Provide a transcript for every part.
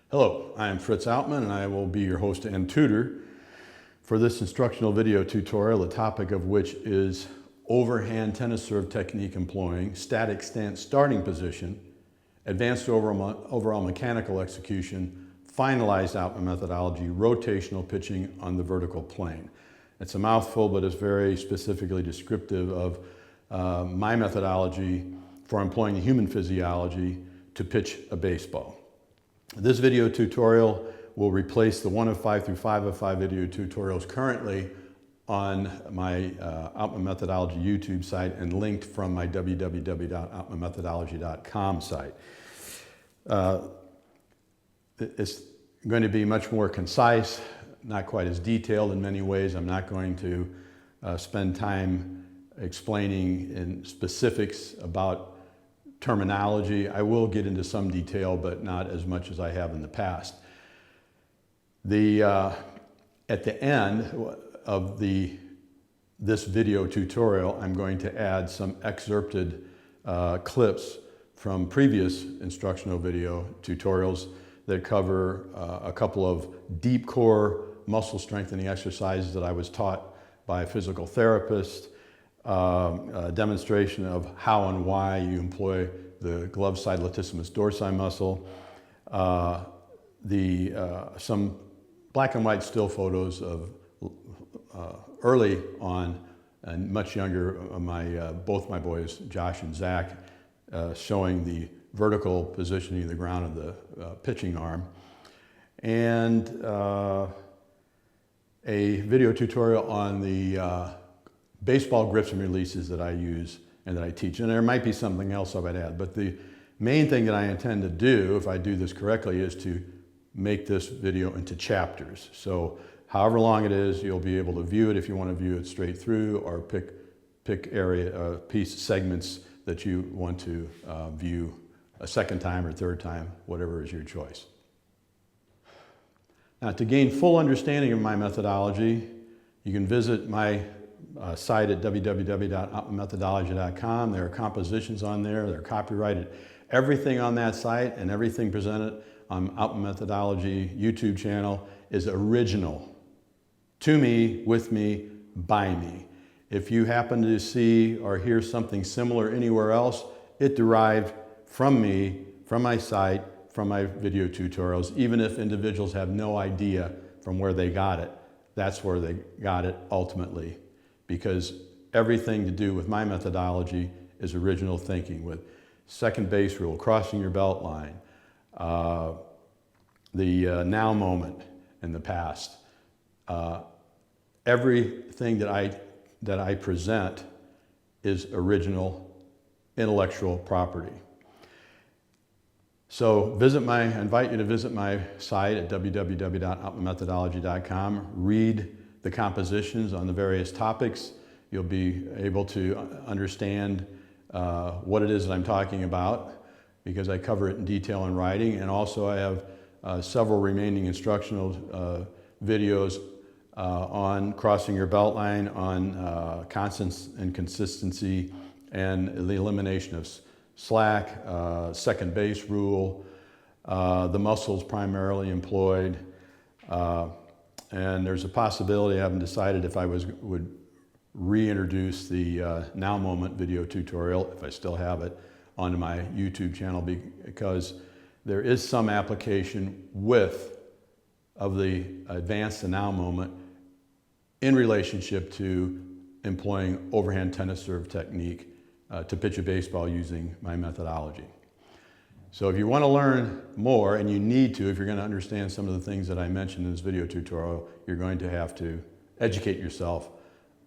Hello, I am Fritz Outman and I will be your host and tutor for this instructional video tutorial, the topic of which is overhand tennis serve technique employing static stance starting position, advanced overall mechanical execution, finalized Outman methodology, rotational pitching on the vertical plane. It's a mouthful, but it's very specifically descriptive of my methodology for employing the human physiology to pitch a baseball. This video tutorial will replace the 1 of 5 through 5 of 5 video tutorials currently on my Outman Methodology YouTube site and linked from my www.outmanmethodology.com site. It's going to be much more concise, not quite as detailed in many ways. I'm not going to spend time explaining in specifics about terminology. I will get into some detail, but not as much as I have in the past. At the end of this video tutorial, I'm going to add some excerpted clips from previous instructional video tutorials that cover a couple of deep core muscle strengthening exercises that I was taught by a physical therapist, a demonstration of how and why you employ the glove side latissimus dorsi muscle, some black and white still photos of early on and much younger, both my boys, Josh and Zach, showing the vertical positioning of the ground of the pitching arm, and a video tutorial on the baseball grips and releases that I use and that I teach. And there might be something else I would add, but the main thing that I intend to do, if I do this correctly, is to make this video into chapters. So however long it is, you'll be able to view it if you want to view it straight through, or pick segments that you want to view a second time or third time, whatever is your choice. Now, to gain full understanding of my methodology, you can visit my site at www.outmanmethodology.com. There are compositions on there. They're copyrighted. Everything on that site and everything presented on Outman Methodology YouTube channel is original to me, with me, by me. If you happen to see or hear something similar anywhere else, it derived from me, from my site, from my video tutorials. Even if individuals have no idea from where they got it, that's where they got it ultimately, because everything to do with my methodology is original thinking, with second base rule, crossing your belt line, the now moment in the past. Everything that I present is original intellectual property. So I invite you to visit my site at www.outmanmethodology.com. Read the compositions on the various topics. You'll be able to understand what it is that I'm talking about, because I cover it in detail in writing. And also I have several remaining instructional videos on crossing your belt line, on constants and consistency, and the elimination of slack, second base rule, the muscles primarily employed, and there's a possibility, I haven't decided if I would reintroduce the now moment video tutorial, if I still have it, onto my YouTube channel, because there is some application of the advanced and now moment in relationship to employing overhand tennis serve technique to pitch a baseball using my methodology. So if you want to learn more, and you need to, if you're going to understand some of the things that I mentioned in this video tutorial, you're going to have to educate yourself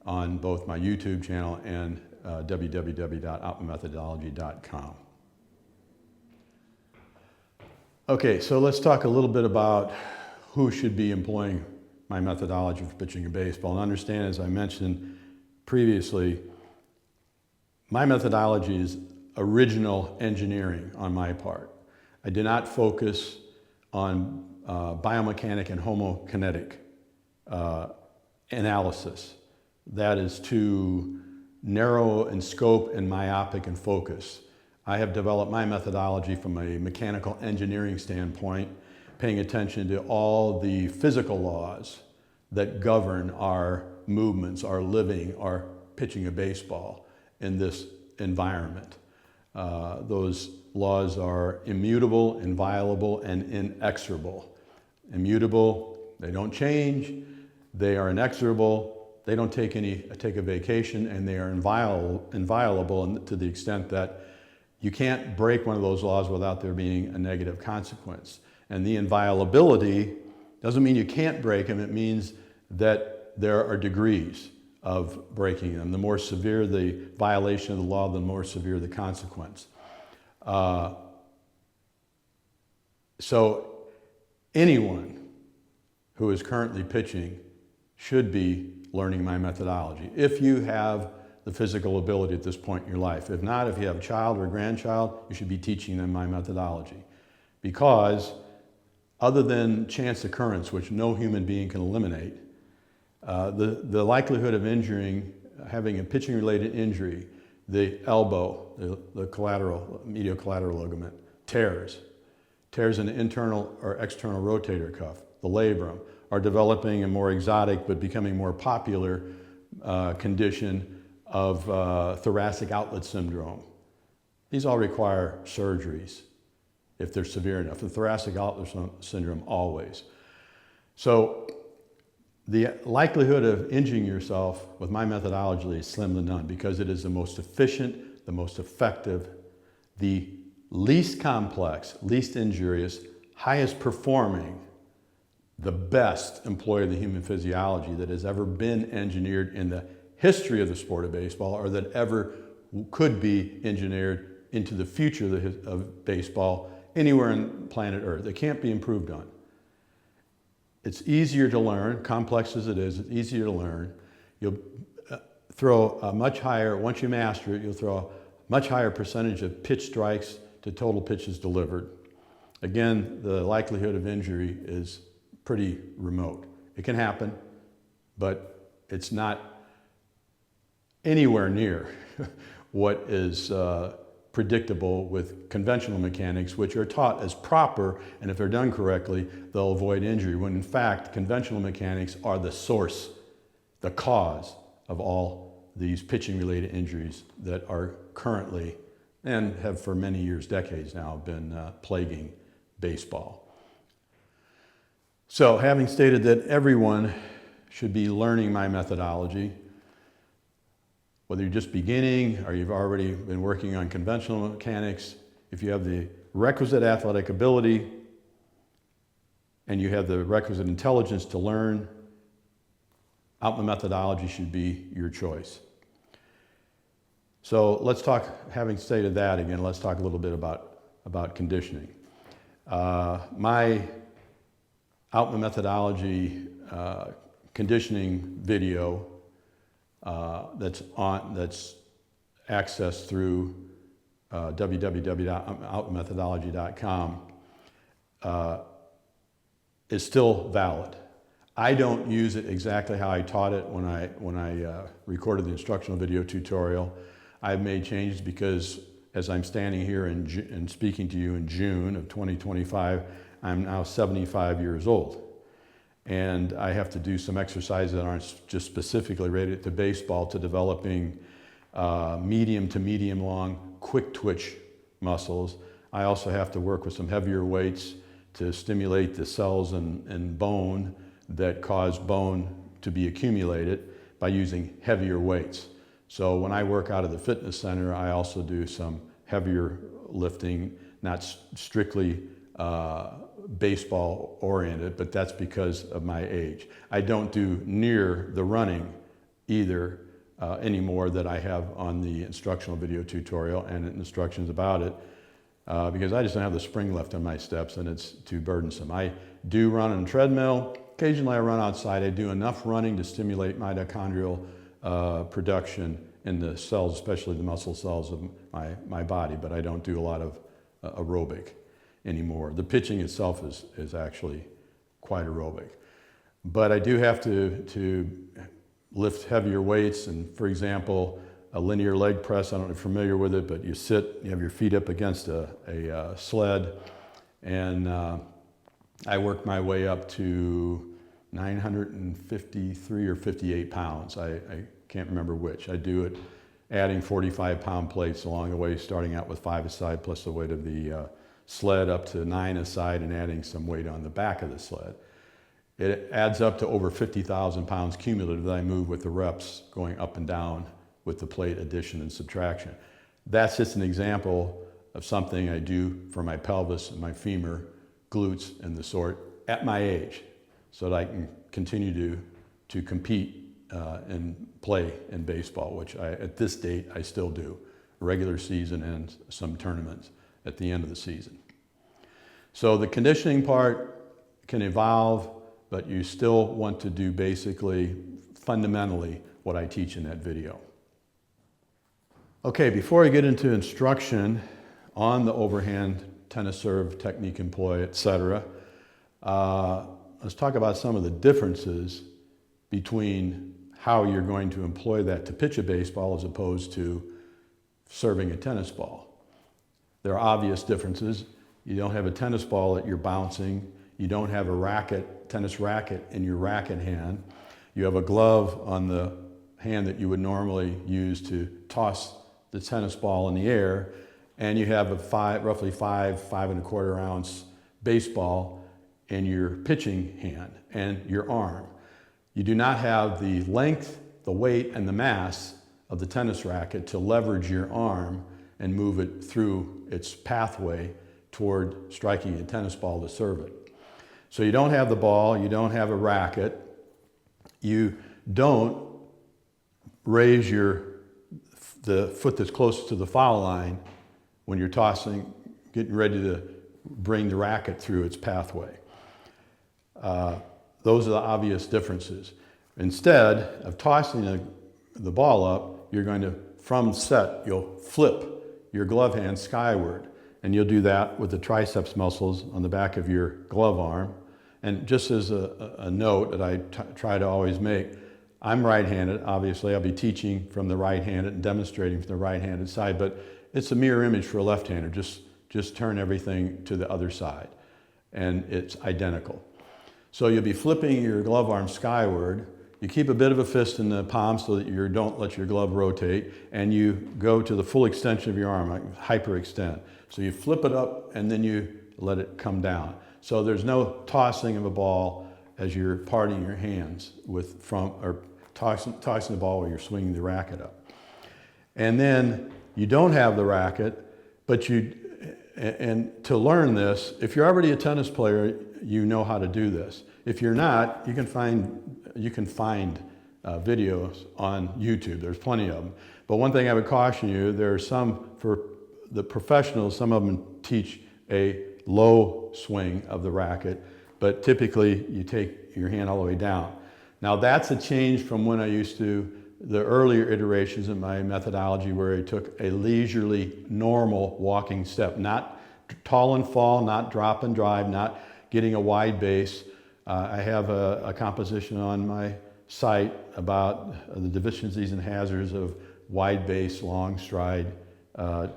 on both my YouTube channel and www.outmanmethodology.com. Okay, so let's talk a little bit about who should be employing my methodology for pitching a baseball. And understand, as I mentioned previously, my methodology is original engineering on my part. I do not focus on biomechanic and homokinetic analysis. That is too narrow in scope and myopic in focus. I have developed my methodology from a mechanical engineering standpoint, paying attention to all the physical laws that govern our movements, our living, our pitching a baseball in this environment. Those laws are immutable, inviolable, and inexorable. Immutable, they don't change. They are inexorable, they don't take a vacation, and they are inviolable to the extent that you can't break one of those laws without there being a negative consequence. And the inviolability doesn't mean you can't break them, it means that there are degrees of breaking them. The more severe the violation of the law, the more severe the consequence. So anyone who is currently pitching should be learning my methodology, if you have the physical ability at this point in your life. If not, if you have a child or a grandchild, you should be teaching them my methodology. Because other than chance occurrence, which no human being can eliminate, the likelihood of having a pitching-related injury, the elbow, the medial collateral ligament, tears in the internal or external rotator cuff, the labrum, are developing a more exotic but becoming more popular condition of thoracic outlet syndrome. These all require surgeries if they're severe enough. The thoracic outlet syndrome always. So the likelihood of injuring yourself with my methodology is slim to none because it is the most efficient, the most effective, the least complex, least injurious, highest performing, the best employee of the human physiology that has ever been engineered in the history of the sport of baseball, or that ever could be engineered into the future of baseball anywhere on planet Earth. It can't be improved on. It's easier to learn, complex as it is, it's easier to learn. You'll throw a much higher, once you master it, you'll throw a much higher percentage of pitch strikes to total pitches delivered. Again, the likelihood of injury is pretty remote. It can happen, but it's not anywhere near what is predictable with conventional mechanics, which are taught as proper, and if they're done correctly, they'll avoid injury, when in fact, conventional mechanics are the source, the cause of all these pitching-related injuries that are currently, and have for many years, decades now, been plaguing baseball. So, having stated that everyone should be learning my methodology, whether you're just beginning or you've already been working on conventional mechanics, if you have the requisite athletic ability and you have the requisite intelligence to learn, Outman methodology should be your choice. So let's talk, having stated that again, let's talk a little bit about conditioning. My Outman methodology conditioning video that's accessed through www.outmanmethodology.com is still valid. I don't use it exactly how I taught it when I recorded the instructional video tutorial. I've made changes because as I'm standing here and speaking to you in June of 2025, I'm now 75 years old. And I have to do some exercises that aren't just specifically related to baseball, to developing medium to medium long quick twitch muscles. I also have to work with some heavier weights to stimulate the cells in bone that cause bone to be accumulated by using heavier weights. So when I work out of the fitness center, I also do some heavier lifting, not strictly baseball oriented, but that's because of my age. I don't do near the running either anymore that I have on the instructional video tutorial and instructions about it because I just don't have the spring left on my steps and it's too burdensome. I do run on a treadmill. Occasionally I run outside. I do enough running to stimulate mitochondrial production in the cells, especially the muscle cells of my body, but I don't do a lot of aerobic anymore. The pitching itself is actually quite aerobic. But I do have to lift heavier weights, and for example, a linear leg press, I don't know if you're familiar with it, but you sit, you have your feet up against a sled, and I worked my way up to 953 or 58 pounds. I can't remember which. I do it adding 45-pound plates along the way, starting out with 5 a side plus the weight of the sled up to 9 a side and adding some weight on the back of the sled. It adds up to over 50,000 pounds cumulative that I move with the reps going up and down with the plate addition and subtraction. That's just an example of something I do for my pelvis and my femur, glutes, and the sort at my age, so that I can continue to compete and play in baseball, which at this date I still do, regular season and some tournaments at the end of the season. So the conditioning part can evolve, but you still want to do basically, fundamentally, what I teach in that video. Okay, before I get into instruction on the overhand tennis serve technique employ, etc., let's talk about some of the differences between how you're going to employ that to pitch a baseball as opposed to serving a tennis ball. There are obvious differences. You don't have a tennis ball that you're bouncing. You don't have a racket, tennis racket in your racket hand. You have a glove on the hand that you would normally use to toss the tennis ball in the air, and you have a roughly 5.25 ounce baseball in your pitching hand and your arm. You do not have the length, the weight, and the mass of the tennis racket to leverage your arm and move it through its pathway toward striking a tennis ball to serve it. So you don't have the ball, you don't have a racket, you don't raise the foot that's closest to the foul line when you're tossing, getting ready to bring the racket through its pathway. Those are the obvious differences. Instead of tossing the ball up, you're going to, from set, you'll flip your glove hand skyward. And you'll do that with the triceps muscles on the back of your glove arm. And just as a note that I try to always make, I'm right-handed, obviously. I'll be teaching from the right-handed and demonstrating from the right-handed side, but it's a mirror image for a left-hander. Just turn everything to the other side, and it's identical. So you'll be flipping your glove arm skyward. You keep a bit of a fist in the palm so that you don't let your glove rotate, and you go to the full extension of your arm, like hyperextend. So you flip it up and then you let it come down. So there's no tossing of a ball as you're parting your hands or tossing the ball while you're swinging the racket up. And then you don't have the racket, but and to learn this, if you're already a tennis player, you know how to do this. If you're not, you can find videos on YouTube. There's plenty of them. But one thing I would caution you, there are some for the professionals, some of them teach a low swing of the racket, but typically you take your hand all the way down. Now that's a change from when I used to, the earlier iterations of my methodology where I took a leisurely, normal walking step, not tall and fall, not drop and drive, not getting a wide base. I have a composition on my site about the deficiencies and hazards of wide base, long stride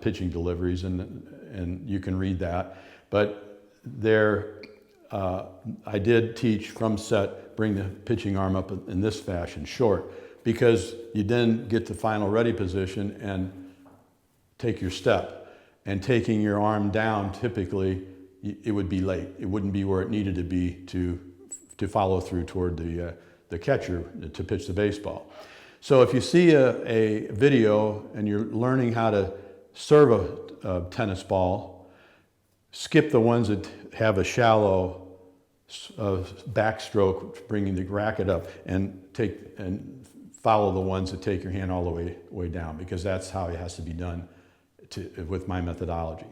pitching deliveries, and you can read that. But I did teach from set, bring the pitching arm up in this fashion, short, because you then get to final ready position and take your step. And taking your arm down, typically, it would be late. It wouldn't be where it needed to be to follow through toward the catcher to pitch the baseball. So if you see a video and you're learning how to serve a tennis ball, skip the ones that have a shallow backstroke, bringing the racket up, and follow the ones that take your hand all the way down, because that's how it has to be done with my methodology.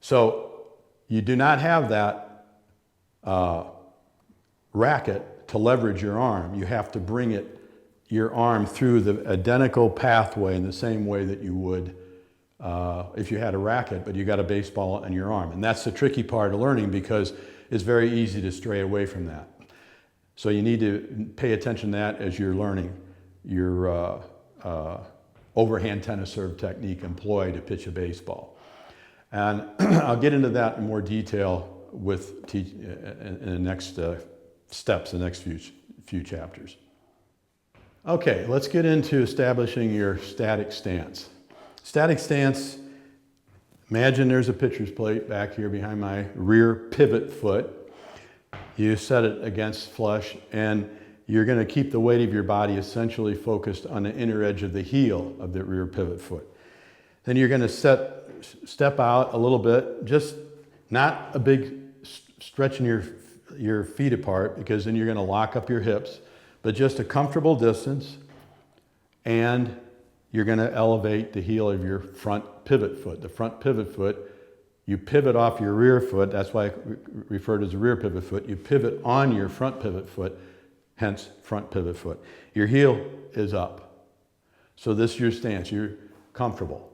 So you do not have that racket to leverage your arm. You have to bring your arm through the identical pathway in the same way that you would if you had a racket, but you got a baseball in your arm. And that's the tricky part of learning, because it's very easy to stray away from that. So you need to pay attention to that as you're learning your overhand tennis serve technique employed to pitch a baseball. And I'll get into that in more detail in the next steps, the next few chapters. Okay, let's get into establishing your static stance. Static stance, imagine there's a pitcher's plate back here behind my rear pivot foot. You set it against flush, and you're going to keep the weight of your body essentially focused on the inner edge of the heel of the rear pivot foot. Then you're going to step out a little bit, just not a big stretching your feet apart, because then you're going to lock up your hips, but just a comfortable distance, and you're going to elevate the heel of your front pivot foot. The front pivot foot, you pivot off your rear foot, that's why I refer to as a rear pivot foot. You pivot on your front pivot foot, hence front pivot foot. Your heel is up. So this is your stance. You're comfortable.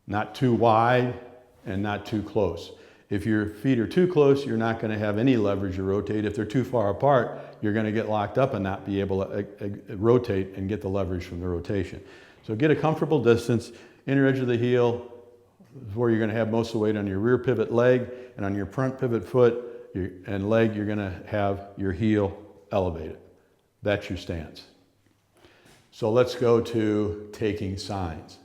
Not too wide and not too close. If your feet are too close, you're not going to have any leverage to rotate. If they're too far apart, you're going to get locked up and not be able to rotate and get the leverage from the rotation. So get a comfortable distance. Inner edge of the heel is where you're going to have most of the weight on your rear pivot leg, and on your front pivot foot and leg, you're going to have your heel elevated. That's your stance. So let's go to taking signs.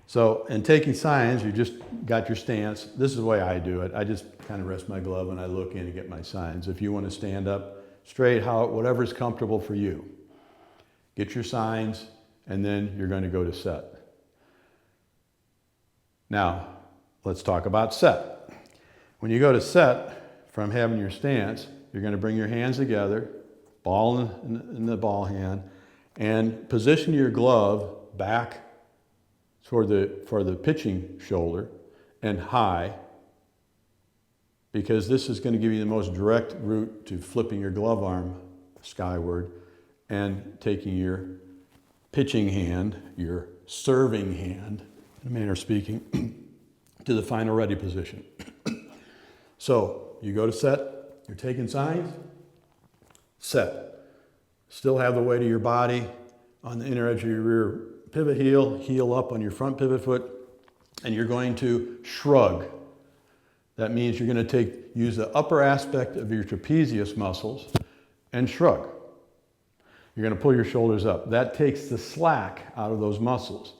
So in taking signs, you just got your stance. This is the way I do it. I just kind of rest my glove and I look in and get my signs. If you want to stand up straight, whatever's comfortable for you. Get your signs, and then you're going to go to set. Now, let's talk about set. When you go to set, from having your stance, you're going to bring your hands together, ball in the ball hand, and position your glove back for the pitching shoulder and high, because this is going to give you the most direct route to flipping your glove arm skyward and taking your pitching hand, your serving hand, in a manner of speaking, to the final ready position. So you go to set, you're taking signs, set. Still have the weight of your body on the inner edge of your rear pivot heel up on your front pivot foot, and you're going to shrug. That means you're going to use the upper aspect of your trapezius muscles and shrug. You're going to pull your shoulders up. That takes the slack out of those muscles.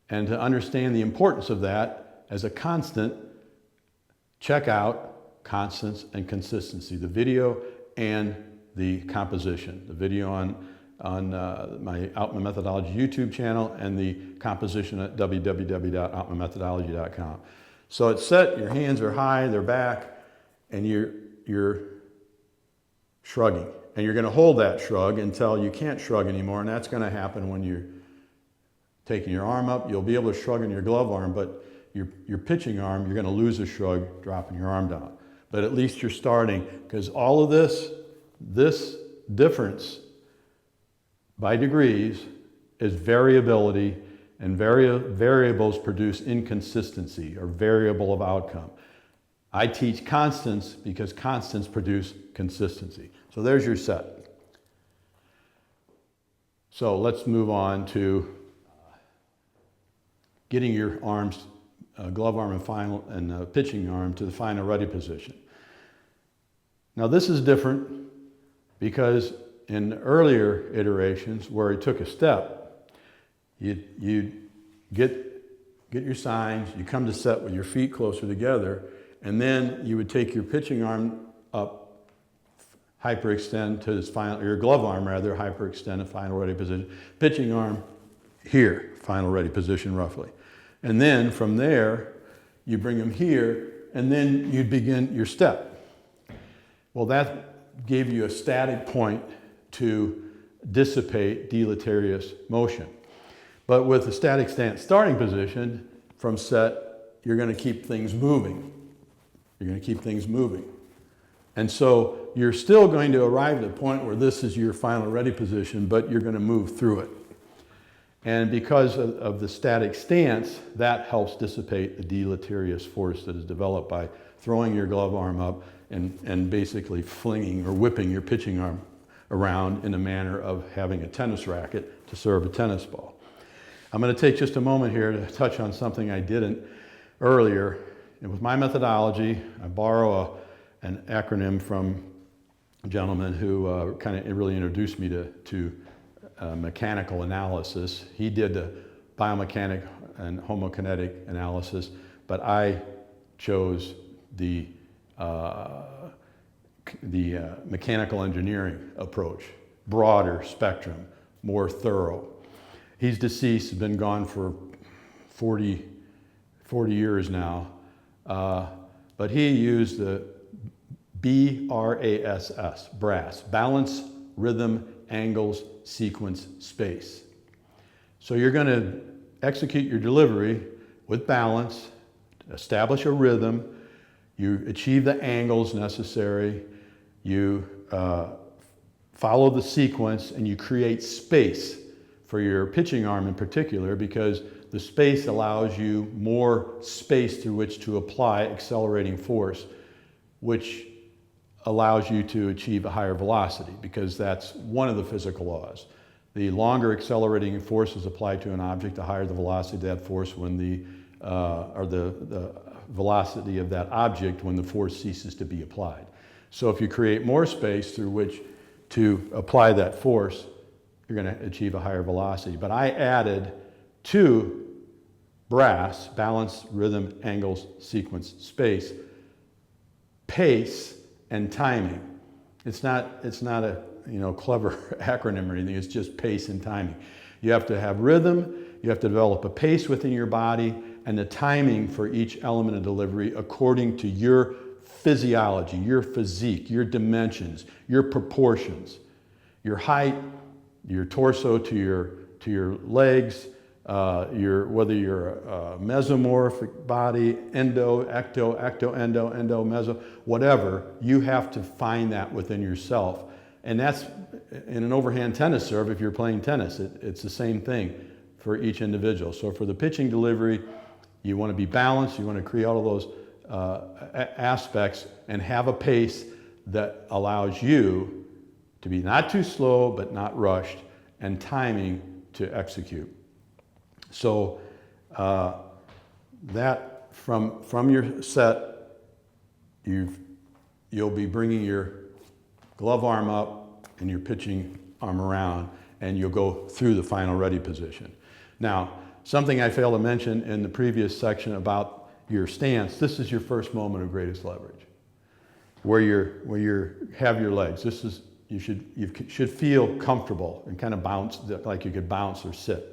And to understand the importance of that as a constant, check out constants and consistency, the video and the composition. The video on my Outman Methodology YouTube channel, and the composition at www.outmanmethodology.com. So it's set, your hands are high, they're back, and you're shrugging. And you're going to hold that shrug until you can't shrug anymore, and that's going to happen when you're taking your arm up. You'll be able to shrug in your glove arm, but your pitching arm, you're going to lose a shrug dropping your arm down. But at least you're starting, because all of this difference by degrees is variability, and variables produce inconsistency or variable of outcome. I teach constants because constants produce consistency. So there's your set. So let's move on to getting your arms, glove arm and pitching arm to the final ready position. Now this is different because in earlier iterations where it took a step, you get your signs, you come to set with your feet closer together, and then you would take your pitching arm up, hyperextend to this final, your glove arm rather, hyperextend to final ready position. Pitching arm here, final ready position roughly. And then from there, you bring them here, and then you'd begin your step. Well, that gave you a static point to dissipate deleterious motion. But with the static stance starting position, from set, you're going to keep things moving. You're going to keep things moving. And so you're still going to arrive at a point where this is your final ready position, but you're going to move through it. And because of the static stance, that helps dissipate the deleterious force that is developed by throwing your glove arm up and basically flinging or whipping your pitching arm around in a manner of having a tennis racket to serve a tennis ball. I'm going to take just a moment here to touch on something I didn't earlier And with my methodology, I borrow an acronym from a gentleman who kind of really introduced me to mechanical analysis. He did the biomechanic and homokinetic analysis, but I chose the mechanical engineering approach, broader spectrum, more thorough. He's deceased, has been gone for 40 years now, but he used the B.R.A.S.S, B.R.A.S.S, balance, rhythm, angles, sequence, space. So you're going to execute your delivery with balance, establish a rhythm, you achieve the angles necessary, you follow the sequence, and you create space for your pitching arm in particular, because the space allows you more space through which to apply accelerating force, which allows you to achieve a higher velocity, because that's one of the physical laws. The longer accelerating force is applied to an object, the higher the velocity of that force when the velocity of that object when the force ceases to be applied. So if you create more space through which to apply that force, you're going to achieve a higher velocity. But I added to B.R.A.S.S, balance, rhythm, angles, sequence, space, pace, and timing. It's not a clever acronym or anything. It's just pace and timing. You have to have rhythm. You have to develop a pace within your body and the timing for each element of delivery according to your physiology, your physique, your dimensions, your proportions, your height, your torso to your legs, whether you're a mesomorphic body, endo, ecto, endo, meso, whatever, you have to find that within yourself. And that's in an overhand tennis serve. If you're playing tennis, it's the same thing for each individual. So for the pitching delivery, you want to be balanced, you want to create all of those aspects and have a pace that allows you to be not too slow but not rushed, and timing to execute. So that from your set, you'll be bringing your glove arm up and your pitching arm around, and you'll go through the final ready position. Now, something I failed to mention in the previous section about your stance, this is your first moment of greatest leverage, where you have your legs. You should feel comfortable and kind of bounce, like you could bounce or sit.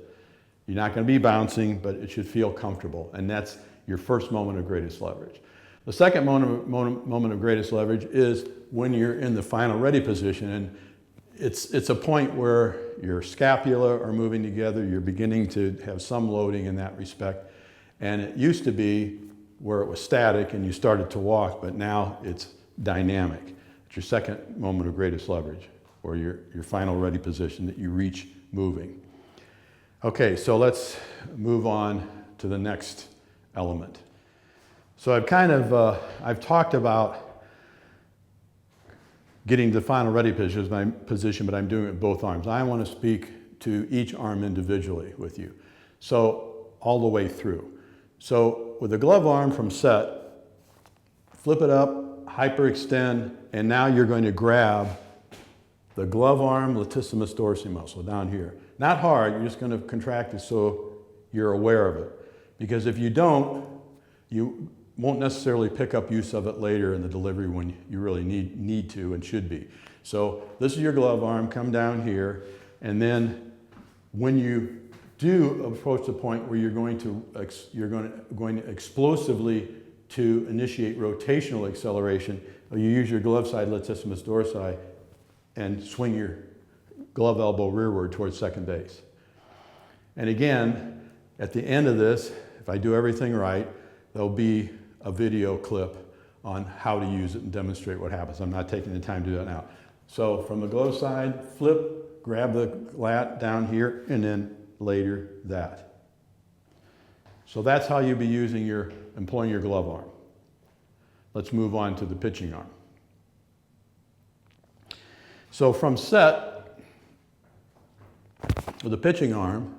You're not going to be bouncing, but it should feel comfortable, and that's your first moment of greatest leverage. The second moment of greatest leverage is when you're in the final ready position, and it's a point where your scapula are moving together, you're beginning to have some loading in that respect, and it used to be where it was static and you started to walk, but now it's dynamic. It's your second moment of greatest leverage, or your final ready position that you reach moving. Okay, so let's move on to the next element. So I've talked about getting to the final ready position, but I'm doing it with both arms. I want to speak to each arm individually with you. So all the way through. So with the glove arm from set, flip it up, hyperextend, and now you're going to grab the glove arm latissimus dorsi muscle down here. Not hard, you're just going to contract it so you're aware of it. Because if you don't, you won't necessarily pick up use of it later in the delivery when you really need to and should be. So this is your glove arm, come down here, and then when you do approach the point where you're going to explosively to initiate rotational acceleration, you use your glove side latissimus dorsi and swing your glove elbow rearward towards second base. And again, at the end of this, if I do everything right, there'll be a video clip on how to use it and demonstrate what happens. I'm not taking the time to do that now. So from the glove side, flip, grab the lat down here, and then later that. So that's how you'll be employing your glove arm. Let's move on to the pitching arm. So from set, with the pitching arm,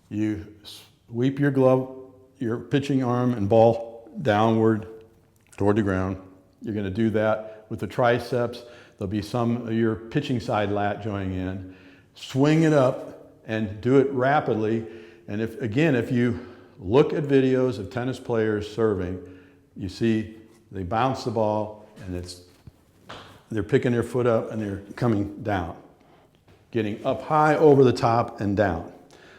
you sweep your pitching arm and ball downward toward the ground. You're going to do that with the triceps. There'll be some of your pitching side lat joining in. Swing it up and do it rapidly. And if you look at videos of tennis players serving, you see they bounce the ball and they're picking their foot up and they're coming down, getting up high over the top and down.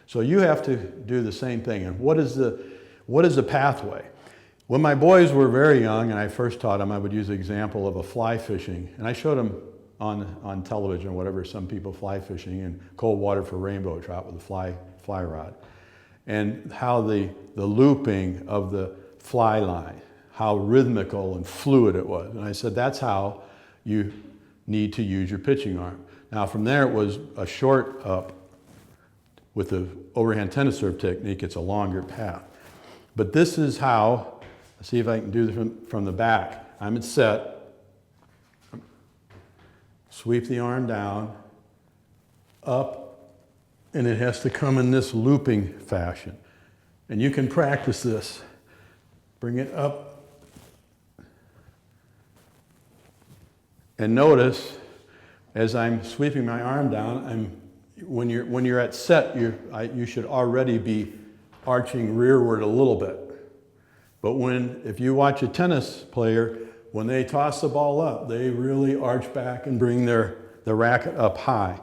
So you have to do the same thing. And what is the pathway? When my boys were very young and I first taught them, I would use the example of a fly fishing. And I showed them on television or whatever, some people fly fishing in cold water for rainbow trout with a fly rod. And how the looping of the fly line, how rhythmical and fluid it was. And I said, that's how you need to use your pitching arm. Now from there it was a short up. With the overhand tennis serve technique, it's a longer path. But this is how, let's see if I can do this from the back. I'm at set, sweep the arm down, up, and it has to come in this looping fashion. And you can practice this. Bring it up. And notice, as I'm sweeping my arm down, when you're at set, you should already be arching rearward a little bit. But if you watch a tennis player, when they toss the ball up, they really arch back and bring the racket up high.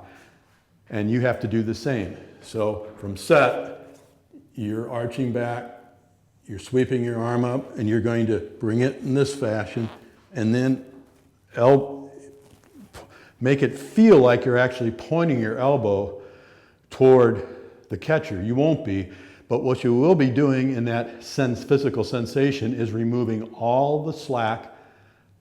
And you have to do the same. So from set, you're arching back, you're sweeping your arm up, and you're going to bring it in this fashion, and then make it feel like you're actually pointing your elbow toward the catcher. You won't be, but what you will be doing in that physical sensation is removing all the slack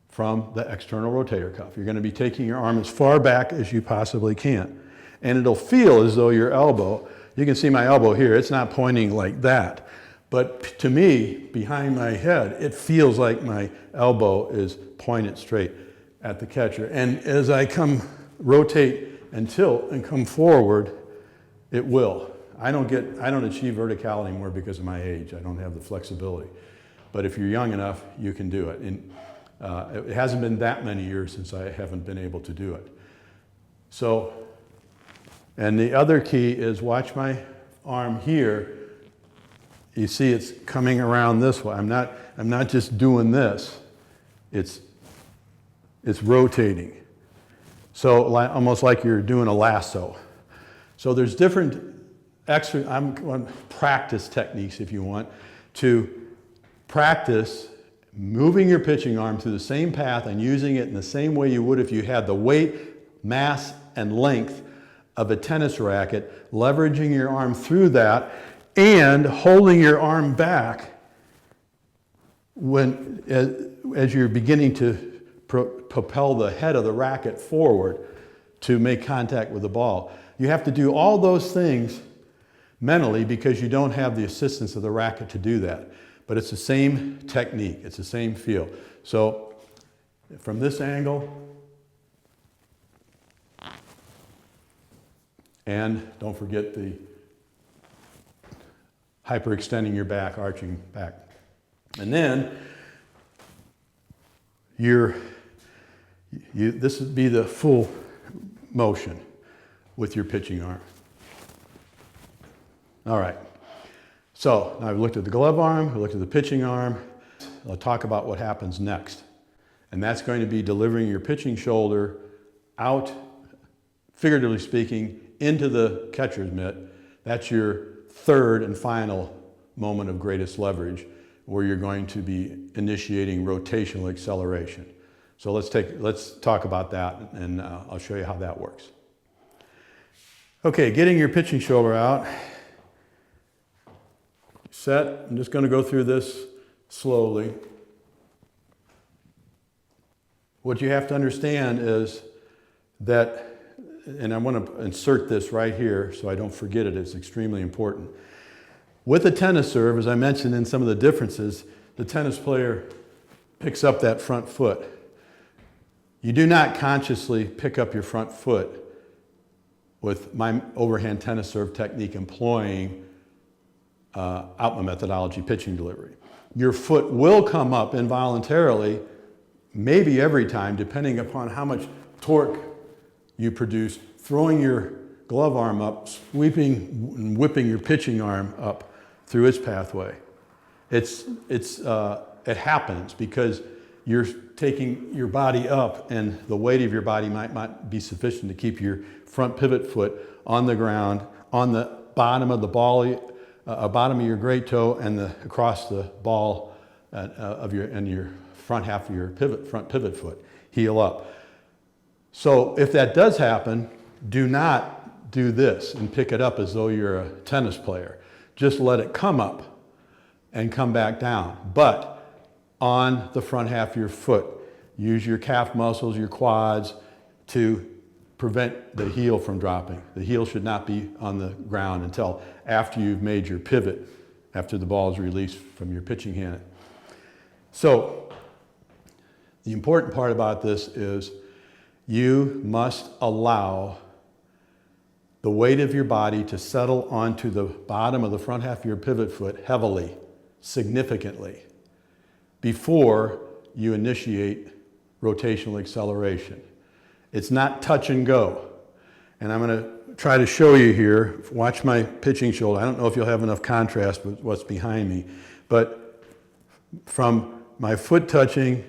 from the external rotator cuff. You're going to be taking your arm as far back as you possibly can. And it'll feel as though your elbow, you can see my elbow here, it's not pointing like that. But to me, behind my head, it feels like my elbow is pointed straight at the catcher. And as I rotate and tilt and come forward, it will. I don't achieve verticality anymore because of my age. I don't have the flexibility. But if you're young enough, you can do it. And it hasn't been that many years since I haven't been able to do it. So, and the other key is watch my arm here. You see it's coming around this way. I'm not just doing this. It's rotating. So almost like you're doing a lasso. So there's different practice techniques, if you want, to practice moving your pitching arm through the same path and using it in the same way you would if you had the weight, mass, and length of a tennis racket, leveraging your arm through that and holding your arm back as you're beginning to propel the head of the racket forward to make contact with the ball. You have to do all those things mentally because you don't have the assistance of the racket to do that. But it's the same technique, it's the same feel. So from this angle, and don't forget the hyperextending your back, arching back. And then this would be the full motion with your pitching arm. All right. So now I've looked at the glove arm, we looked at the pitching arm. I'll talk about what happens next. And that's going to be delivering your pitching shoulder out, figuratively speaking, into the catcher's mitt. That's your third and final moment of greatest leverage, where you're going to be initiating rotational acceleration. So let's talk about that, and I'll show you how that works. Okay, getting your pitching shoulder out. Set. I'm just going to go through this slowly. What you have to understand is that, and I want to insert this right here so I don't forget it, it's extremely important. With a tennis serve, as I mentioned in some of the differences, the tennis player picks up that front foot. You do not consciously pick up your front foot with my overhand tennis serve technique employing Outman methodology pitching delivery. your foot will come up involuntarily, maybe every time, depending upon how much torque you produce, throwing your glove arm up, sweeping and whipping your pitching arm up through its pathway. It happens because you're taking your body up and the weight of your body might not be sufficient to keep your front pivot foot on the ground, on the bottom of the ball, bottom of your great toe and across the ball of your front half of your front pivot foot, heel up. So if that does happen, do not do this and pick it up as though you're a tennis player. Just let it come up and come back down. But on the front half of your foot, use your calf muscles, your quads to prevent the heel from dropping. The heel should not be on the ground until after you've made your pivot, after the ball is released from your pitching hand. So the important part about this is you must allow the weight of your body to settle onto the bottom of the front half of your pivot foot heavily, significantly, before you initiate rotational acceleration. It's not touch and go. And I'm going to try to show you here. Watch my pitching shoulder. I don't know if you'll have enough contrast with what's behind me, but from my foot touching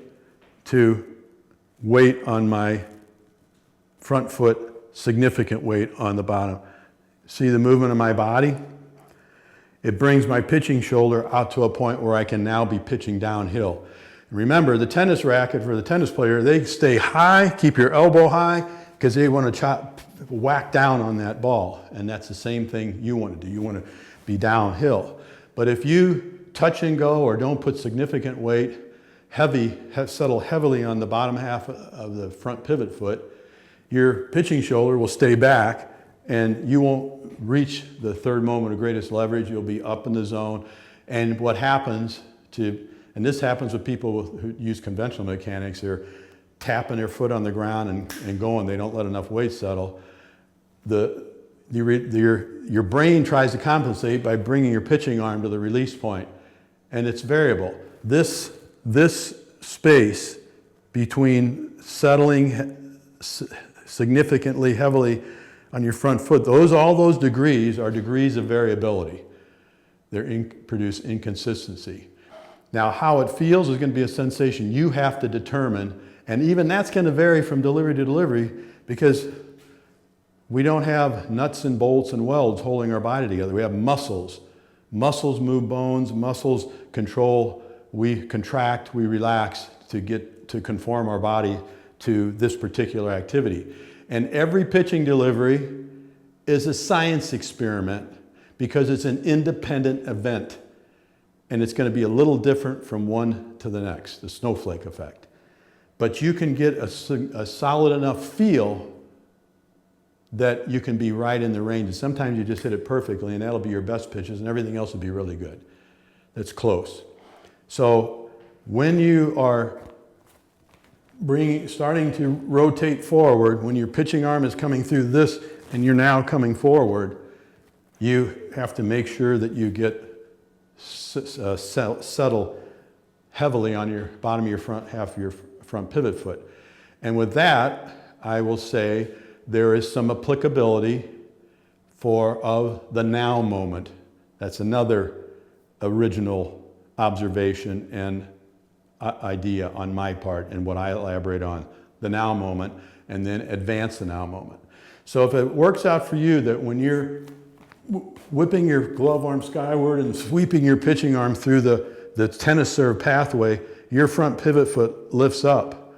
to weight on my front foot, significant weight on the bottom. See the movement of my body? It brings my pitching shoulder out to a point where I can now be pitching downhill. Remember, the tennis racket for the tennis player, they stay high, keep your elbow high, because they want to whack down on that ball. And that's the same thing you want to do. You want to be downhill. But if you touch and go or don't put significant weight, settle heavily on the bottom half of the front pivot foot, your pitching shoulder will stay back and you won't reach the third moment of greatest leverage. You'll be up in the zone. And what happens and this happens with people who use conventional mechanics, they're tapping their foot on the ground and going, they don't let enough weight settle. Your brain tries to compensate by bringing your pitching arm to the release point, and it's variable. This space between settling significantly heavily on your front foot, all those degrees are degrees of variability. They produce inconsistency. Now, how it feels is going to be a sensation you have to determine, and even that's going to vary from delivery to delivery because we don't have nuts and bolts and welds holding our body together. We have muscles. Muscles move bones, muscles control, we contract, we relax to conform our body to this particular activity. And every pitching delivery is a science experiment because it's an independent event. And it's going to be a little different from one to the next, the snowflake effect. But you can get a solid enough feel that you can be right in the range. And sometimes you just hit it perfectly, and that'll be your best pitches, and everything else will be really good. That's close. So when you are starting to rotate forward, when your pitching arm is coming through this and you're now coming forward, you have to make sure that you get settle heavily on your bottom of your front half of your front pivot foot. And with that, I will say there is some applicability of the now moment. That's another original observation and idea on my part and what I elaborate on, the now moment, and then advance the now moment. So if it works out for you that when you're whipping your glove arm skyward and sweeping your pitching arm through the tennis serve pathway, your front pivot foot lifts up,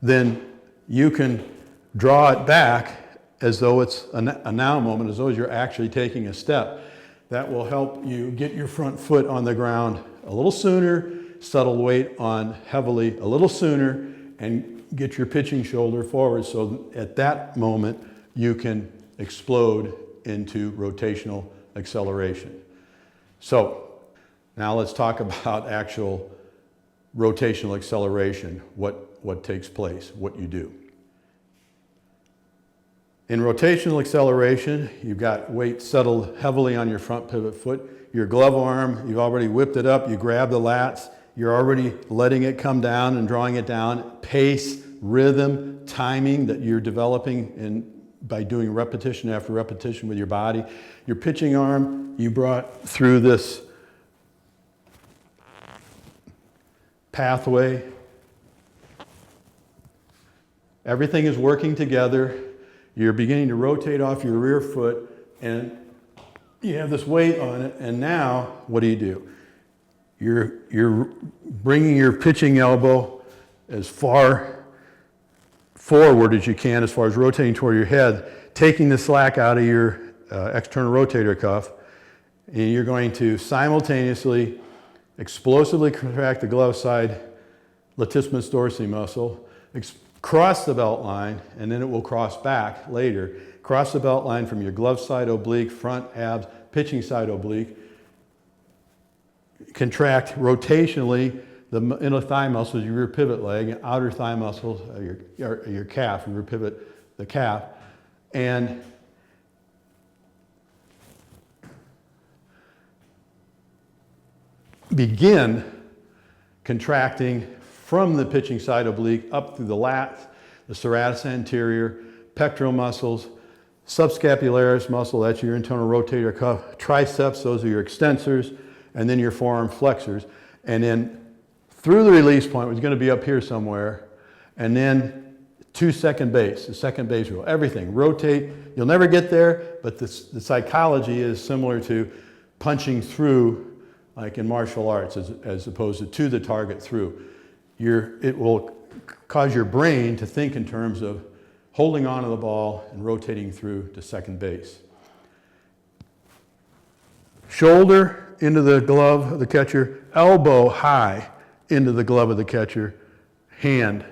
then you can draw it back as though it's a now moment, as though you're actually taking a step. That will help you get your front foot on the ground a little sooner, settle weight on heavily a little sooner, and get your pitching shoulder forward so at that moment you can explode into rotational acceleration. So now let's talk about actual rotational acceleration, what takes place, what you do. In rotational acceleration, you've got weight settled heavily on your front pivot foot. Your glove arm, you've already whipped it up, you grab the lats, you're already letting it come down and drawing it down. Pace, rhythm, timing that you're developing by doing repetition after repetition with your body. Your pitching arm, you brought through this pathway. Everything is working together. You're beginning to rotate off your rear foot, and you have this weight on it, and now what do? You're bringing your pitching elbow as far forward as you can, as far as rotating toward your head, taking the slack out of your external rotator cuff, and you're going to simultaneously explosively contract the glove side latissimus dorsi muscle, cross the belt line, and then it will cross back later. Cross the belt line from your glove side oblique, front abs, pitching side oblique. Contract rotationally the inner thigh muscles, your rear pivot leg, and outer thigh muscles, your calf, your rear pivot, the calf. And begin contracting from the pitching side oblique up through the lats, the serratus anterior, pectoral muscles, subscapularis muscle, that's your internal rotator cuff, triceps, those are your extensors, and then your forearm flexors. And then through the release point, which is going to be up here somewhere, and then to second base, the second base rule. Everything, rotate. You'll never get there, but the psychology is similar to punching through, like in martial arts, as opposed to the target through. It will cause your brain to think in terms of holding onto the ball and rotating through to second base. Shoulder into the glove of the catcher, elbow high into the glove of the catcher, hand.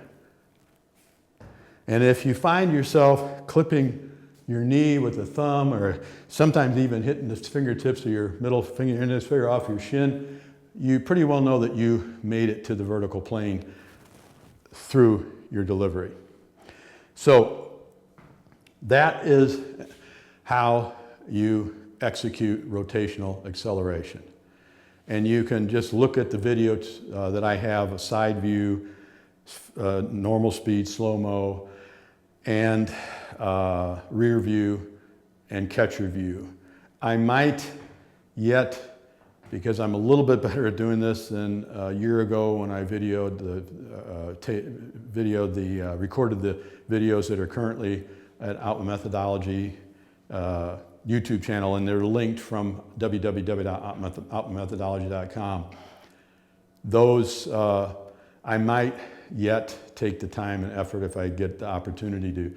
And if you find yourself clipping your knee with the thumb, or sometimes even hitting the fingertips of your middle finger, index finger off your shin, you pretty well know that you made it to the vertical plane through your delivery. So that is how you execute rotational acceleration. And you can just look at the videos that I have, a side view, normal speed, slow-mo, and rear view and catcher view. I might yet, because I'm a little bit better at doing this than a year ago when I recorded the videos that are currently at Outman Methodology YouTube channel, and they're linked from www.outmanmethodology.com. Those, I might yet take the time and effort, if I get the opportunity, to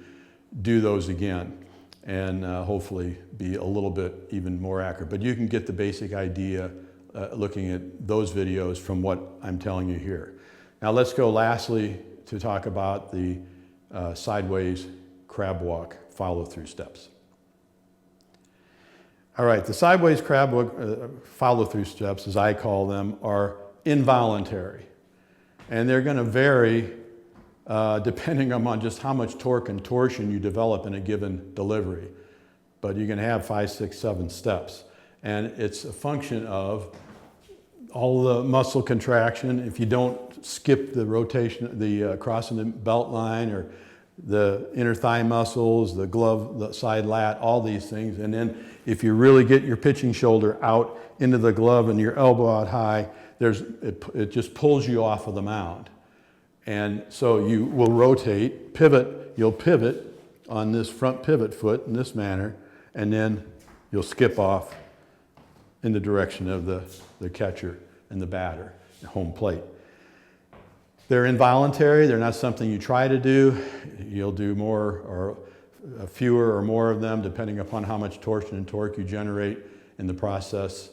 do those again and hopefully be a little bit even more accurate. But you can get the basic idea looking at those videos from what I'm telling you here. Now let's go lastly to talk about the sideways crab walk follow-through steps. All right, the sideways crab walk follow-through steps, as I call them, are involuntary. And they're going to vary depending on just how much torque and torsion you develop in a given delivery. But you can have 5, 6, 7 steps. And it's a function of all the muscle contraction. If you don't skip the rotation, the crossing the belt line, or the inner thigh muscles, the glove, the side lat, all these things. And then if you really get your pitching shoulder out into the glove and your elbow out high, it just pulls you off of the mound. And so you will rotate, pivot, you'll pivot on this front pivot foot in this manner, and then you'll skip off in the direction of the catcher and the batter, the home plate. They're involuntary, they're not something you try to do. You'll do more or fewer or more of them depending upon how much torsion and torque you generate in the process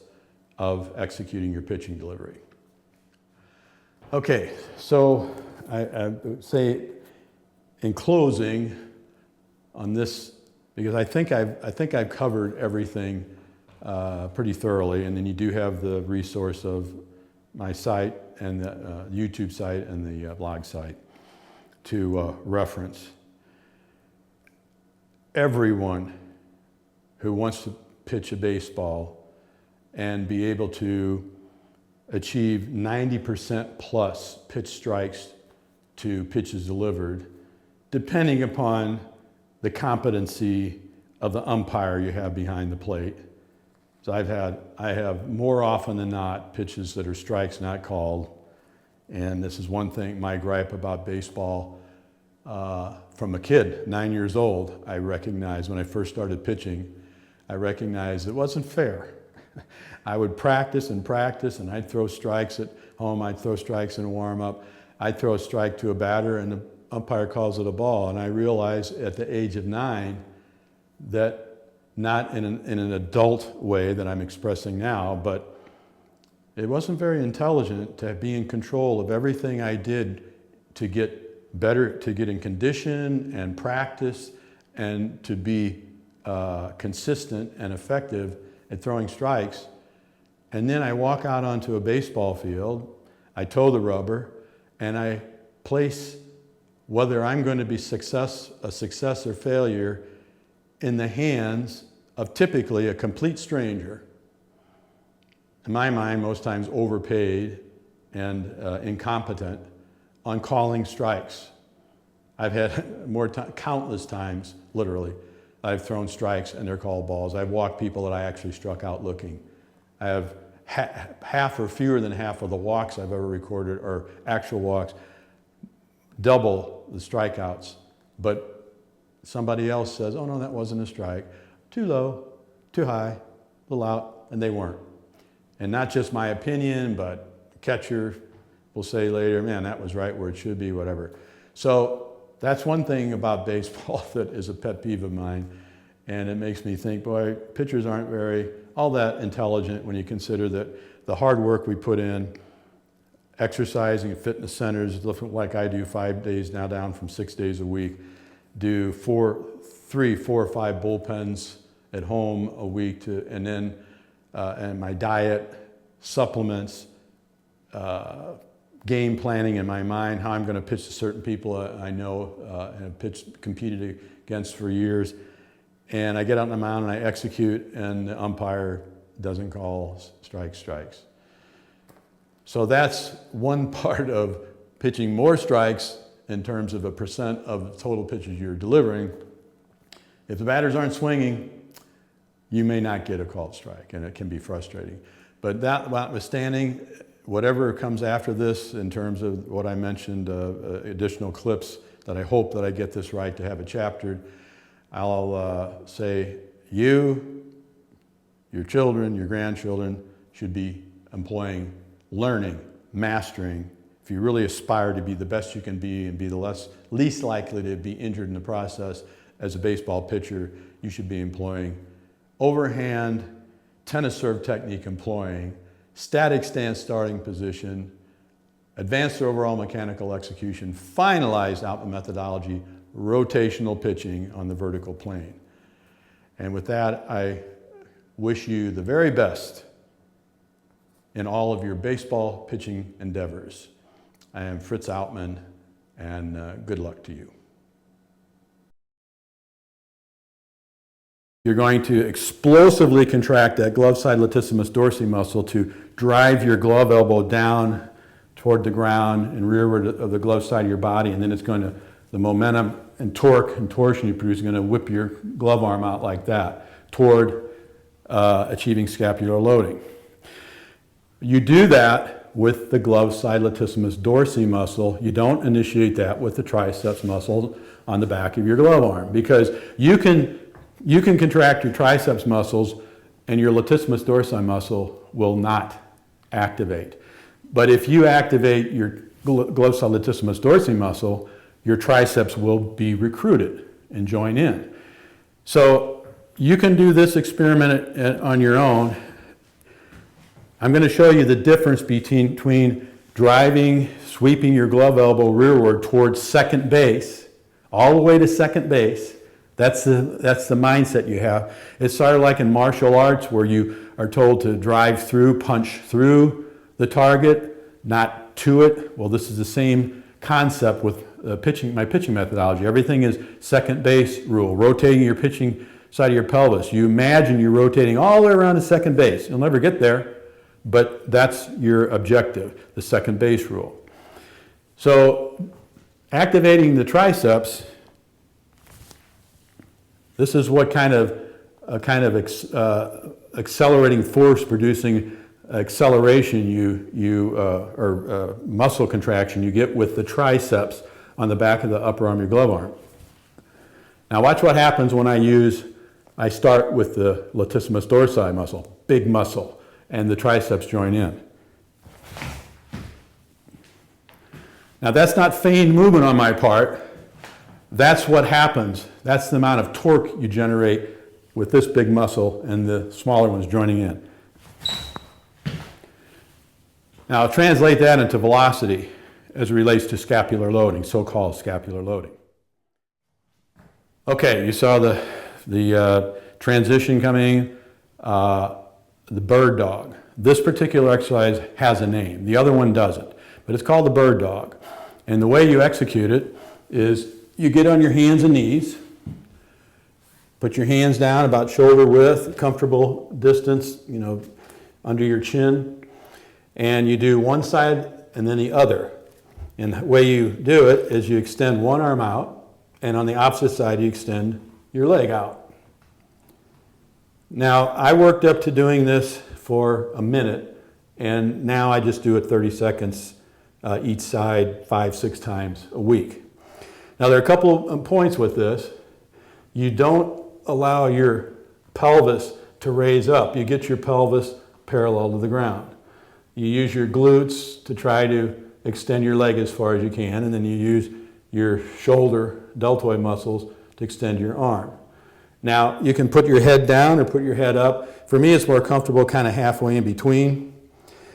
of executing your pitching delivery. Okay, so I would say in closing on this, because I think I've covered everything pretty thoroughly, and then you do have the resource of my site and the YouTube site and the blog site to reference. everyone who wants to pitch a baseball and be able to achieve 90% plus pitch strikes to pitches delivered, depending upon the competency of the umpire you have behind the plate. So I have more often than not pitches that are strikes not called. And this is one thing, my gripe about baseball. From a kid, 9 years old, I recognized when I first started pitching, I recognized it wasn't fair. I would practice, and I'd throw strikes at home, I'd throw strikes in a warm-up, I'd throw a strike to a batter, and the umpire calls it a ball. And I realized at the age of 9 that, not in an adult way that I'm expressing now, but it wasn't very intelligent to be in control of everything I did to get better, to get in condition and practice, and to be consistent and effective at throwing strikes. And then I walk out onto a baseball field, I toe the rubber, and I place whether I'm going to be a success or failure in the hands of typically a complete stranger. In my mind, most times overpaid and incompetent on calling strikes. I've had countless times, literally, I've thrown strikes and they're called balls. I've walked people that I actually struck out looking. I have half or fewer than half of the walks I've ever recorded, or actual walks, double the strikeouts. But somebody else says, oh no, that wasn't a strike. Too low, too high, a little out, and they weren't. And not just my opinion, but the catcher will say later, man, that was right where it should be, whatever. So that's one thing about baseball that is a pet peeve of mine. And it makes me think, boy, pitchers aren't all that intelligent when you consider that the hard work we put in, exercising at fitness centers, like I do 5 days now, down from 6 days a week, do 3, 4, or 5 bullpens at home a week, and then and my diet, supplements, game planning in my mind, how I'm going to pitch to certain people I know and have competed against for years. And I get out on the mound and I execute, and the umpire doesn't call strikes. So that's one part of pitching more strikes in terms of a percent of total pitches you're delivering. If the batters aren't swinging, you may not get a called strike, and it can be frustrating. But that notwithstanding, whatever comes after this in terms of what I mentioned, additional clips that I hope that I get this right to have it chaptered, I'll say you, your children, your grandchildren should be employing, learning, mastering. If you really aspire to be the best you can be and be the least likely to be injured in the process as a baseball pitcher, you should be employing overhand, tennis serve technique employing, static stance starting position, advanced overall mechanical execution, finalized Outman methodology, rotational pitching on the vertical plane. And with that, I wish you the very best in all of your baseball pitching endeavors. I am Fritz Outman, and good luck to you. You're going to explosively contract that glove side latissimus dorsi muscle to drive your glove elbow down toward the ground and rearward of the glove side of your body, and then it's going to, the momentum and torque and torsion you produce is going to whip your glove arm out like that toward achieving scapular loading. You do that with the glove side latissimus dorsi muscle. You don't initiate that with the triceps muscle on the back of your glove arm, because you can contract your triceps muscles and your latissimus dorsi muscle will not activate. But if you activate your glove side latissimus dorsi muscle, your triceps will be recruited and join in. So you can do this experiment on your own. I'm going to show you the difference between driving, sweeping your glove elbow rearward towards second base, all the way to second base. That's the mindset you have. It's sort of like in martial arts where you are told to drive through, punch through the target. not to it. Well, this is the same concept with my pitching methodology. Everything is second base rule, rotating your pitching side of your pelvis. You imagine you're rotating all the way around to second base. You'll never get there, but that's your objective, the second base rule. So activating the triceps, this is what kind of accelerating force producing acceleration or muscle contraction you get with the triceps on the back of the upper arm of your glove arm. Now watch what happens when I start with the latissimus dorsi muscle, big muscle, and the triceps join in. Now that's not feigned movement on my part. That's what happens. That's the amount of torque you generate with this big muscle and the smaller ones joining in. Now I'll translate that into velocity as it relates to scapular loading, so-called scapular loading. Okay, you saw the transition coming, the bird dog. This particular exercise has a name. The other one doesn't, but it's called the bird dog. And the way you execute it is you get on your hands and knees, put your hands down about shoulder width, comfortable distance, under your chin, and you do one side and then the other. And the way you do it is you extend one arm out, and on the opposite side you extend your leg out. Now, I worked up to doing this for a minute, and now I just do it 30 seconds each side 5-6 times a week. Now, there are a couple of points with this. You don't allow your pelvis to raise up. You get your pelvis parallel to the ground. You use your glutes to try to extend your leg as far as you can, and then you use your shoulder deltoid muscles to extend your arm. Now, you can put your head down or put your head up. For me, it's more comfortable kind of halfway in between.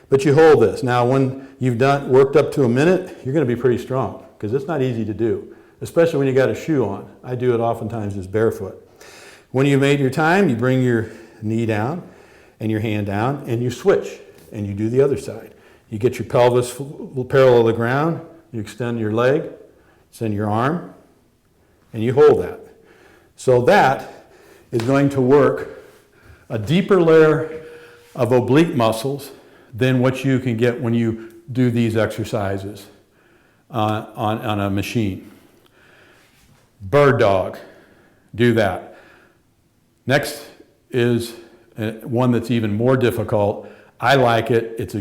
But you hold this. Now, when you've worked up to a minute, you're going to be pretty strong, because it's not easy to do, especially when you got a shoe on. I do it oftentimes just barefoot. When you've made your time, you bring your knee down and your hand down, and you switch, and you do the other side. You get your pelvis parallel to the ground, you extend your leg, extend your arm, and you hold that. So that is going to work a deeper layer of oblique muscles than what you can get when you do these exercises on a machine. Bird dog, do that. Next is one that's even more difficult. I like it. It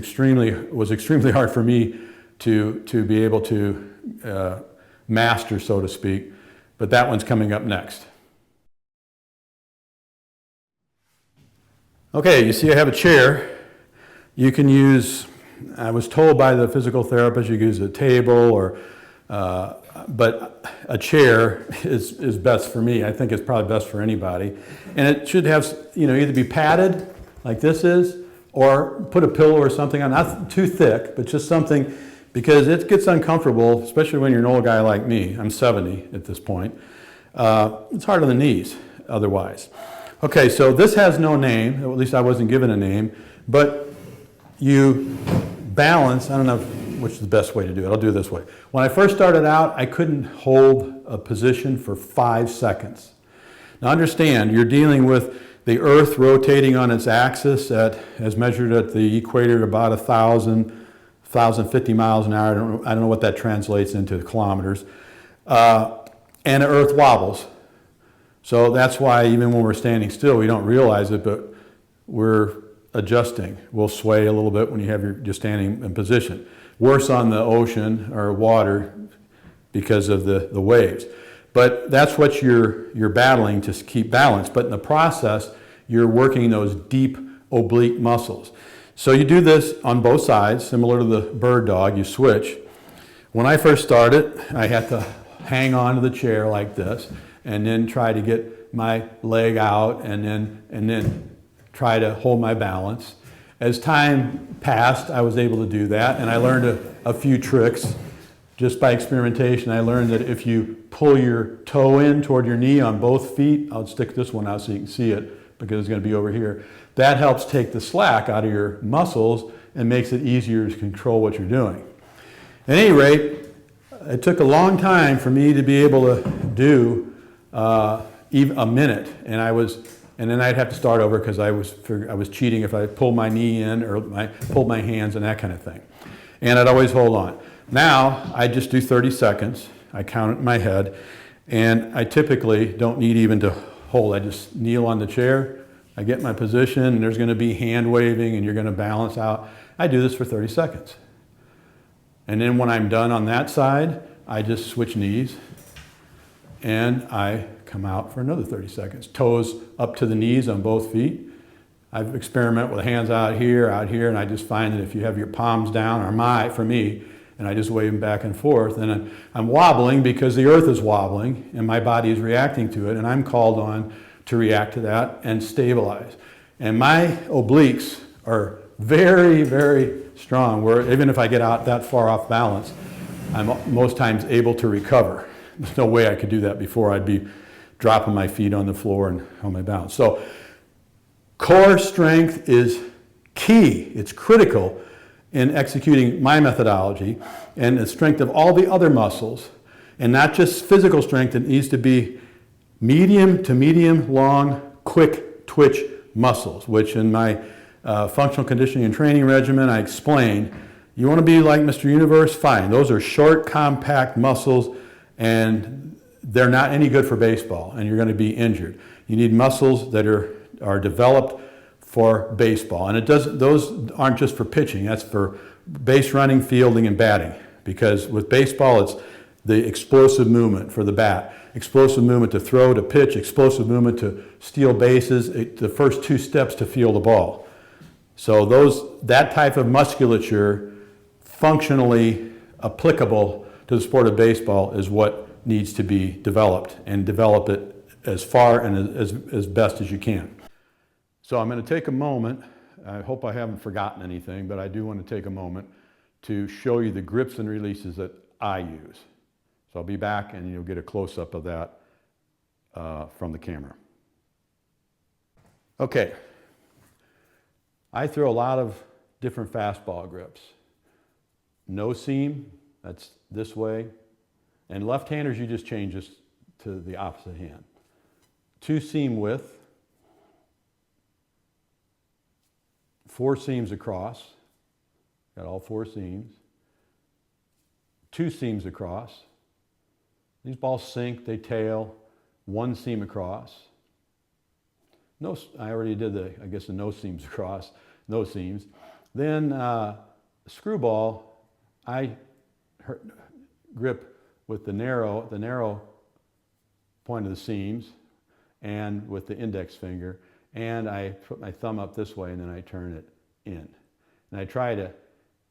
was extremely hard for me to be able to master, so to speak, but that one's coming up next. Okay, you see I have a chair. You can use, I was told by the physical therapist, you can use a table but a chair is best for me. I think it's probably best for anybody. And it should have, either be padded like this is, or put a pillow or something on, not too thick, but just something, because it gets uncomfortable, especially when you're an old guy like me. I'm 70 at this point. It's hard on the knees otherwise. Okay, so this has no name, at least I wasn't given a name, but you balance, I don't know which is the best way to do it. I'll do it this way. When I first started out, I couldn't hold a position for 5 seconds. Now understand, you're dealing with the Earth rotating on its axis as measured at the equator at about 1,050 miles an hour. I don't know what that translates into kilometers. And the Earth wobbles. So that's why even when we're standing still, we don't realize it, but we're adjusting. We'll sway a little bit when you're standing in position. Worse on the ocean or water because of the waves. But that's what you're battling to keep balance. But in the process, you're working those deep oblique muscles. So you do this on both sides, similar to the bird dog, you switch. When I first started, I had to hang on to the chair like this and then try to get my leg out and then try to hold my balance. As time passed, I was able to do that, and I learned a few tricks. Just by experimentation, I learned that if you pull your toe in toward your knee on both feet, I'll stick this one out so you can see it because it's going to be over here. That helps take the slack out of your muscles and makes it easier to control what you're doing. At any rate, it took a long time for me to be able to do even a minute, and then I'd have to start over because I was cheating if I pulled my knee in or pulled my hands and that kind of thing. And I'd always hold on. Now I just do 30 seconds. I count it in my head, and I typically don't need even to hold. I just kneel on the chair. I get my position, and there's going to be hand waving, and you're going to balance out. I do this for 30 seconds. And then when I'm done on that side, I just switch knees, and I come out for another 30 seconds. Toes up to the knees on both feet. I've experimented with hands out here, and I just find that if you have your palms down, or for me, and I just wave them back and forth, and I'm wobbling because the earth is wobbling, and my body is reacting to it, and I'm called on to react to that and stabilize. And my obliques are very, very strong, where even if I get out that far off balance, I'm most times able to recover. There's no way I could do that before. I'd be dropping my feet on the floor and on my balance. So core strength is key. It's critical in executing my methodology, and the strength of all the other muscles, and not just physical strength. It needs to be medium to medium long, quick twitch muscles, which in my functional conditioning and training regimen I explain. You want to be like Mr. Universe? Fine. Those are short, compact muscles, and they're not any good for baseball, and you're going to be injured. You need muscles that are developed for baseball, and those aren't just for pitching. That's for base running, fielding, and batting, because with baseball it's the explosive movement for the bat, explosive movement to throw, to pitch, explosive movement to steal bases, the first two steps to field the ball. So that type of musculature, functionally applicable to the sport of baseball, is what needs to be developed, and develop it as far and as best as you can. So I'm going to take a moment. I hope I haven't forgotten anything, but I do want to take a moment to show you the grips and releases that I use. So I'll be back, and you'll get a close-up of that from the camera. Okay. I throw a lot of different fastball grips. No seam, that's this way. And left-handers, you just change this to the opposite hand. Two seam width. 4 seams across. Got all 4 seams. 2 seams across. These balls sink, they tail. 1 seam across. No, I already did the no seams across, no seams. Then screwball, I grip with the narrow point of the seams, and with the index finger, and I put my thumb up this way, and then I turn it in. And I try to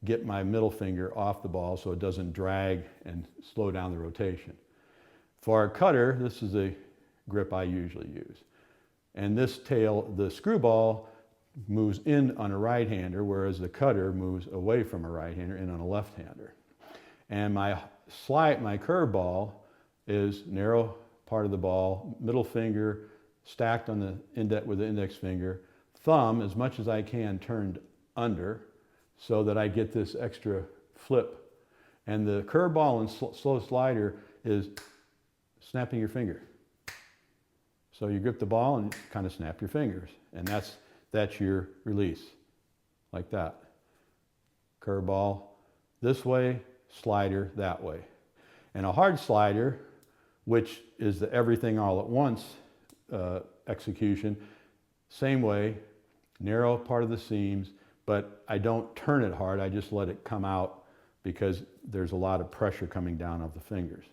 get my middle finger off the ball so it doesn't drag and slow down the rotation. For a cutter, this is a grip I usually use. And the screwball moves in on a right-hander, whereas the cutter moves away from a right-hander in on a left-hander. And my curveball is narrow part of the ball, middle finger stacked on the with the index finger, thumb as much as I can turned under so that I get this extra flip. And the curveball and slow slider is snapping your finger. So you grip the ball and kind of snap your fingers, and that's your release, like that. Curveball this way, slider that way. And a hard slider, which is the everything all at once execution, same way, narrow part of the seams, but I don't turn it hard, I just let it come out because there's a lot of pressure coming down off the fingers.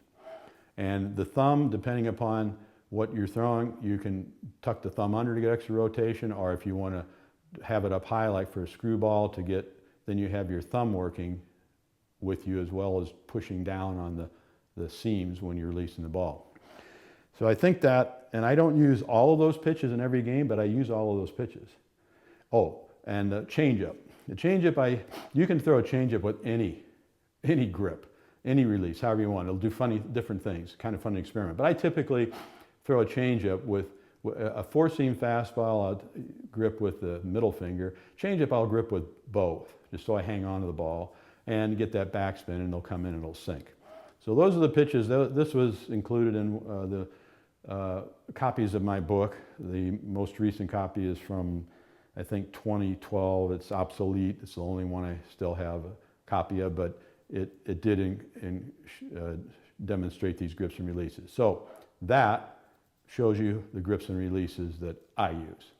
And the thumb, depending upon what you're throwing, you can tuck the thumb under to get extra rotation, or if you want to have it up high like for a screwball to get, then you have your thumb working with you as well as pushing down on the seams when you're releasing the ball. So I think that, and I don't use all of those pitches in every game, but I use all of those pitches. Oh, and the changeup. The changeup, you can throw a changeup with any grip, any release, however you want. It'll do different things, kind of fun to experiment. But I typically throw a changeup with a 4-seam fastball, I'll grip with the middle finger. Changeup, I'll grip with both. just so I hang on to the ball, and get that backspin, and they'll come in and it'll sink. So those are the pitches. This was included in the copies of my book. The most recent copy is from, I think, 2012. It's obsolete. It's the only one I still have a copy of, but it did demonstrate these grips and releases. So that shows you the grips and releases that I use.